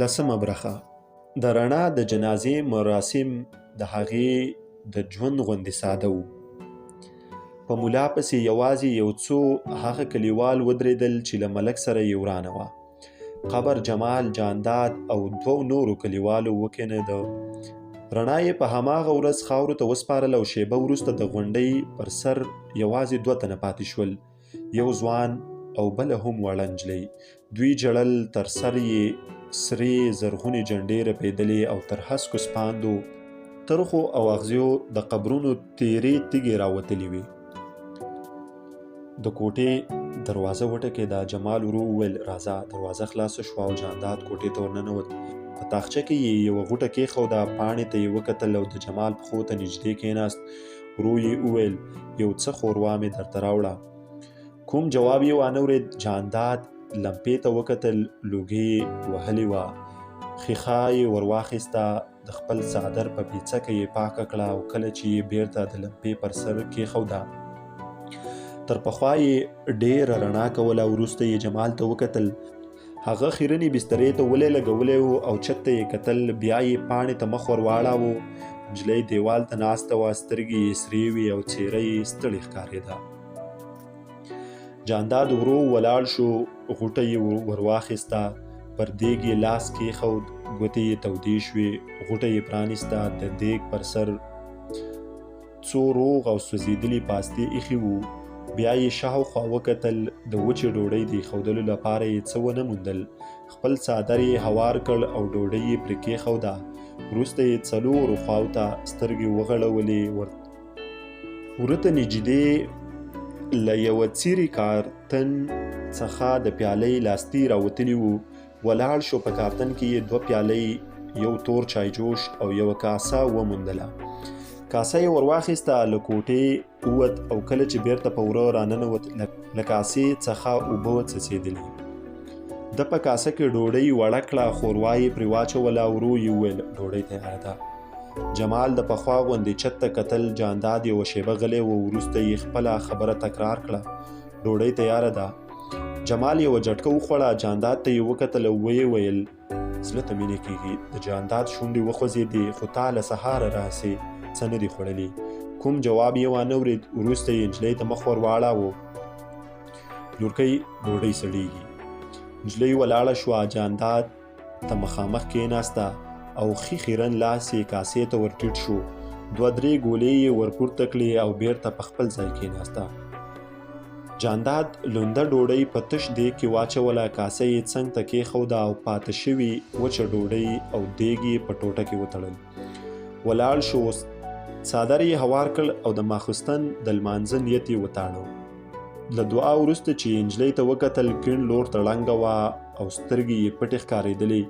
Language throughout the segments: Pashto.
لسمه برخه د رڼا د جنازې مراسم د هغې د ژوند غوندې ساده وو. په ملا پسې یوازې یو څو هغه کلیوال ودرېدل چې له ملک سره یې ورانه وه. قبر جمال، جانداد او دوو نورو کلیوالو وکینده. رڼا یې په هماغه ورځ خاورو ته وسپارله او شیبه وروسته د غونډۍ پر سر یوازې 2 تنه پاتې شول، یو ځوان او بله هم وړه نجلۍ. دوی ژړل، تر سر یې سرې زرغونې جنډې رپېدلې او تر هسکو سپاندو، ترخو او اغزیو د قبرونو تیرې تیږې راوتلې وې. د کوټې دروازه وټکېده. جمال ورو وویل راځه. دروازه خلاصه شوه او جانداد کوټې ته ورننوت. په تاخچه کې یې یوه غوټه کېښوده، پاڼې ته یې وکتل او د جمال پښو ته نږدې کېناست. ورو یې وویل یو څه ښوروا مې درته راوړه. کوم جواب یې وانه ورېد. جانداد لمپې ته وکتل، لوګۍ وهلې وه. ښیښه یې ور واخیسته، د خپل څادر په پیڅکه یې پاکه کړه او کله چې یې بیرته د لمپې پر سر کېښوده، تر پخوا یې ډېره رڼا کوله. وروسته یې جمال ته وکتل. هغه خیرنې بسترې ته ولې لګولی و او چت ته یې کتل. بیا یې پاڼې ته مخ ور واړاوه. نجلۍ دیوال ته ناسته وه، سترګې یې سرې وې او څېره یې ستړې ښکارېده. جانداد ورو ولاړ شو، غوټه یې ور واخیسته، پر دیګ یې لاس کېښود، ګوتې یې تودې شوې، غوټه یې پرانیسته. د دیګ پر سر څو روغ او سوځېدلي پاستي ایښي وو. بیا یې شاوخوا وکتل. د وچې ډوډۍ د ایښودلو لپاره یې څه ونه موندل. خپل څادر یې هوار کړ او ډوډۍ یې پرې کېښوده. وروسته یې څلورو خواو ته سترګې وغړولې. ورته نږدې له یوه څیري کارتن څخه د پیالۍ لاستي راوتلي وو. ولاړ شو. په کارتن کې یې 2 پیالۍ، یو تور چایجوش او یوه کاسه وموندله. کاسه یې ور واخیسته، له کوټې ووت او کله چې بیرته په وره راننوت، له کاسې څخه اوبه وڅڅېدلې. ده په کاسه کې ډوډۍ وړه کړه، ښوروا یې پرې واچوله. ورو یې وویل ډوډۍ تیاره ده. جمال د پخوا غوندې چت ته کتل. جانداد یوه شیبه غلی و. وروسته یې خپله خبره تکرار کړه، ډوډۍ تیاره ده. جمال یوه جټکه وخوړه. جانداد ته یې وکتل او ویې ویل زړه ته مې نه کېږي. د جانداد شونډې وخوځېدې. خو تا له سهاره راسې څه نه دي خوړلي. کوم جواب یې وانه ورېد. وروسته یې نجلۍ ته مخ ور واړاوه. لورکۍ ډوډۍ سړېږي. نجلۍ ولاړه شوه. جانداد ته مخامخ کېناسته او ښي خیرن لاس یې کاسې ته ور ټیټ شو. 2-3 ګولې یې ور پورته کړې او بیرته په خپل ځای کېناسته. جانداد لونده ډوډۍ په تش دیګ کې واچوله. کاسه یې څنګ ته کېښوده او پاته شوي وچه ډوډۍ او دیګ یې په ټوټه کې وتړل. ولاړ شو. څادر یې هوار کړ او د ماخوستن د لمانځه نیت یې وتاړه. له دعا وروسته چې نجلۍ ته وکتل، کیڼ لور ته ړنګه وه او سترګې یې پټې ښکارېدلې.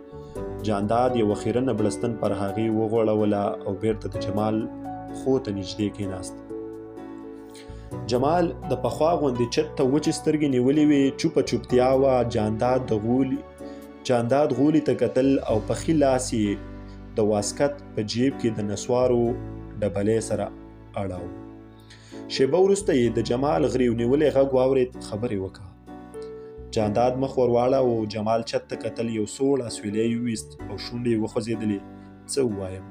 جانداد یوه خیرنه بړستن پر هغې وغوړوله او بیرته د جمال خو ته نږدې کېناست. جمال د پخوا غوندې چت ته وچې سترګې نیولې وې. چوپه چوپتیا وه. جانداد غولي ته کتل او په ښي لاس یې د واسکټ په جیب کې د نسوارو ډبلی سره اړاو. شیبه وروسته یې د جمال غریو نیولی غږ واورېد. خبرې وکړه. جانداد مخ ور واړاوه. جمال چت ته کتل. یو سوړ اسویلی یې وویست او شونډې یې وخوځېدلې. څه ووایم؟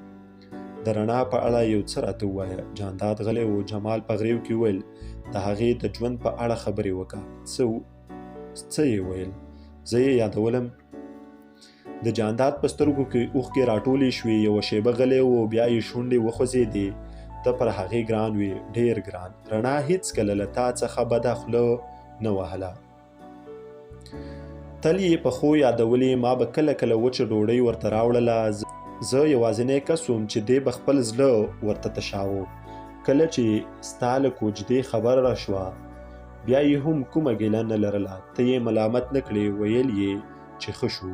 د رڼا په اړه یو څه راته ووایه. جانداد غلی و. جمال په غریو کې وویل د هغې د ژوند په اړه خبرې وکړه. څه یې ویل؟ زه یې یادولم. د جانداد په سترګو کې اوښکې راټولې شوې. یوه شیبه غلی و. بیا یې شونډې وخوځېدې. ته پر هغې ګران وې، ډېر ګران. رڼا هېڅکله له تا څخه بده خوله نه وهله. تل یې په ښو یادولې. ما به کله کله وچه ډوډۍ ورته راوړله. زه یوازینی کس وم چې دی به خپل زړه ورته تشاوه. کله چې ستا له کوجدې خبر را شوه، بیا یې هم کومه ګیله نه لرله. ته یې ملامت نه کړې. ویل یې چې ښه شو.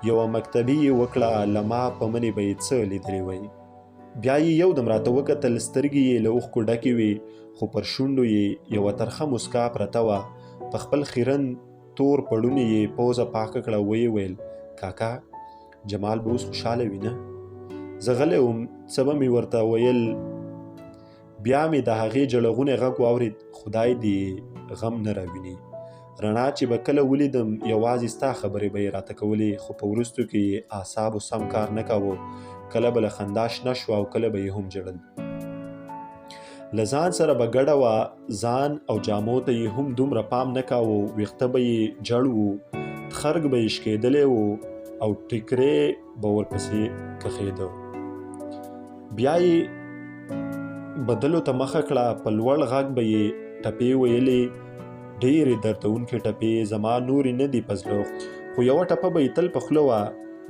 یوه مکتبي یې وکړه. له ما په منې به یې څه لیدلی وی. بیا یې یو دم راته وکتل. سترګې یې له اوښکو ډکې وې، خو پر شونډو یې یوه ترخه مسکا پرته وه. په خپل خیرن تور پړوني یې پوزه پاکه کړه. ویې ویل کاکا جمال به اوس خوشحاله وي نه؟ زه غلی وم. څه به مې ورته ویل. بیا مې د هغې جړغونی غږ واورېد. خدای دې غم نه راویني. رڼا چې به کله ولیدم یوازې ستا خبرې به یې راته کولې، خو په وروستو کې اعصابو سم کار نه کاوه. کله به له خندا شنه شوه او کله به یې هم ژړل. له ځان سره به ګډه وه، ځان او جامو ته یې هم دومره پام نه کاوه. ویښته به یې جړ وو، خرګ به یې شکېدلی وو او ټیکری به ورپسې کښېده. بیا یې بدلو ته مخه کړه، په لوړ غږ به یې ټپې ویلې، ډېرې دردونکې ټپې. زما نورې نه دي په زړه، خو یوه ټپه به یې تل په خوله وه،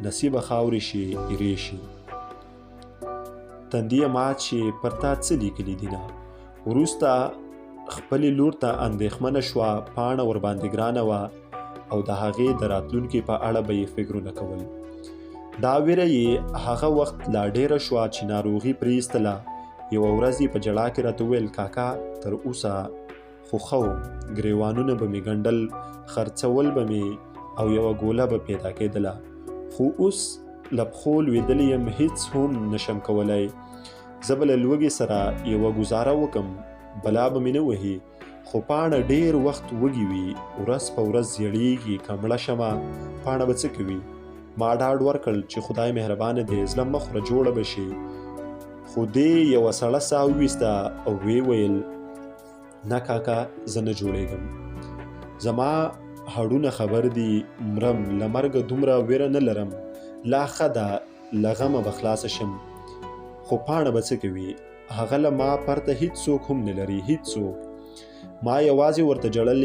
نصیبه خاورې شي ایرې شي. تندیه مات شي، پر تا څه لیکلي دینه. وروسته خپلې لور ته اندېښمنه شوه، پاڼه ورباندې ګرانه وه او د هغې د راتلونکي په اړه به یې فکرونه کول. دا ویره یې هغه وخت لا ډېره شوه چې ناروغي پرې ایستله. یوه ورځ یې په ژړا کې راته وویل، کاکا تر اوسه خو ښه وم، ګریوانونه به مې ګنډل، خرڅول به مې او یوه ګوله به پیدا کېدله، خو اوس له پښو لوېدلی یم، هیڅ هم نشم کولی. زه به له لوږې سره یوه ګزاره وکم، بلا به مې نه وهي، خو پاڼه ډېر وخت وږې وي، ورځ په ورځ زیړېږي، که مړه شمه پاڼه به څه کوي. ما ډاډ ورکړ چې خدای مهربانه دی، زړه مه خوره، جوړه به شي. خو دې یوه سړه ساه وویسته او ویې ویل، نه کاکا زه نه جوړېږم، زما هډونه خبر دي، مرم، له مرګه دومره ویره نه لرم، لا ښه ده له غمه به خلاصه شم. خو پاڼه به څه کوي، هغه له ما پرته هیڅ څوک هم نه لري، هیڅ څوک. ما یوازې ورته جړل،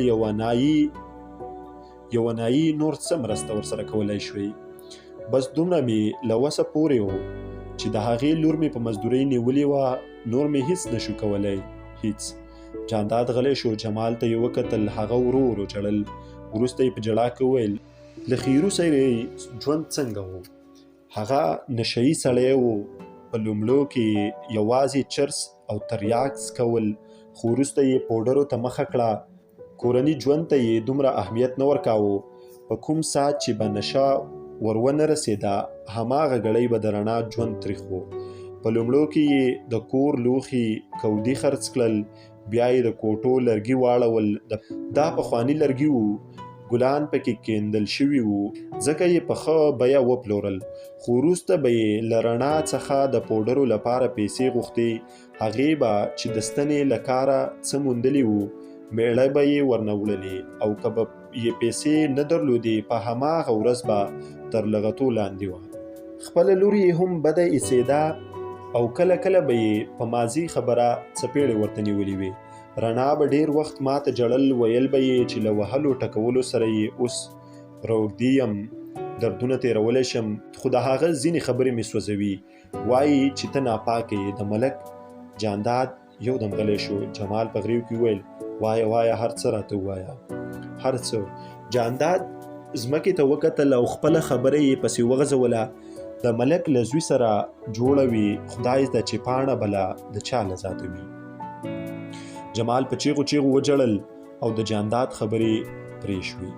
یوه نایي نور څه مرسته ورسره کولی شوی. بس دومره مې له وسه پورې و چې د هغې لور مې په مزدورۍ نیولې وه، نور مې هیڅ نشو کولی، هیڅ. جانداد غلی شو، جمال ته یې وکتل، هغه ورو ورو ژړل. وروسته یې په ژړا کې وویل، له خیرو سره ژوند څنګه و؟ هغه نشه یي سړی و، په لومړو کې یوازې چرس او تریاک څکول، خو وروسته یې پوډرو ته مخه کړه. کورني ژوند ته یې دومره اهمیت نه ورکاوه. په کوم ساعت چې به نشه ورونه رسېده، هماغه ګړی به د رڼا ژوند تریخ و. په لومړو کې یې د کور لوښي کودي خرڅ کړل، بیا یې د کوټو لرګي واړول. دا پخواني لرګي وو، ګلان پکې کیندل شوي وو، ځکه یې په ښه بیه وپلورل. خو وروسته به یې له رڼا څخه د پوډرو لپاره پیسې غوښتې. هغې به چې د ستنې له کاره څه موندلي وو، میړه به یې ورنه وړلې، او که به یې پیسې نه درلودې، په هماغه ورځ به تر لغتو لاندې وه. خپله لور یې هم بده ایسېده او کله کله به یې په ماضي خبره څپېړې ورته نیولې وې. رڼا به ډېر وخت ماته جړل، ویل به یې چې له وهلو ټکولو سره یې اوس روږدي یم، دردونه تېرولی شم، خو د هغه ځینې خبرې مې سوځوي. وایي چې ته ناپاکه یې. د ملک جانداد یو دم غلی شو. جمال په غریو کې وویل، وایه هر څه راته ووایه، هر څه. جانداد ځمکې ته وکتل او خپله خبره یې پسې وغځوله. د ملک له زوی سره جوړه وي، خدای ته چې پاڼه بله د چا له ذاته وي. جمال په چیغو چیغو وجړل او د جانداد خبرې پرې شوې.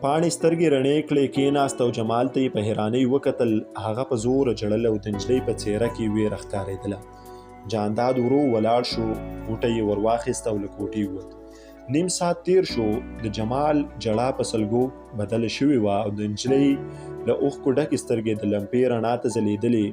پاڼې سترګې رڼې کړې، کېناست او جمال ته یې په حیرانۍ وکتل. هغه په زوره ژړل او د نجلۍ په څېره کې ویره ښکارېدله. جانداد ورو ولاړ شو، غوټه یې ور واخیسته او له کوټې ووت. نیم ساعت تیر شو. د جمال ژړا په سلګو بدله شوې وه او د نجلۍ له اوښکو ډکې سترګې د لمپې رڼا ته ځلېدلې.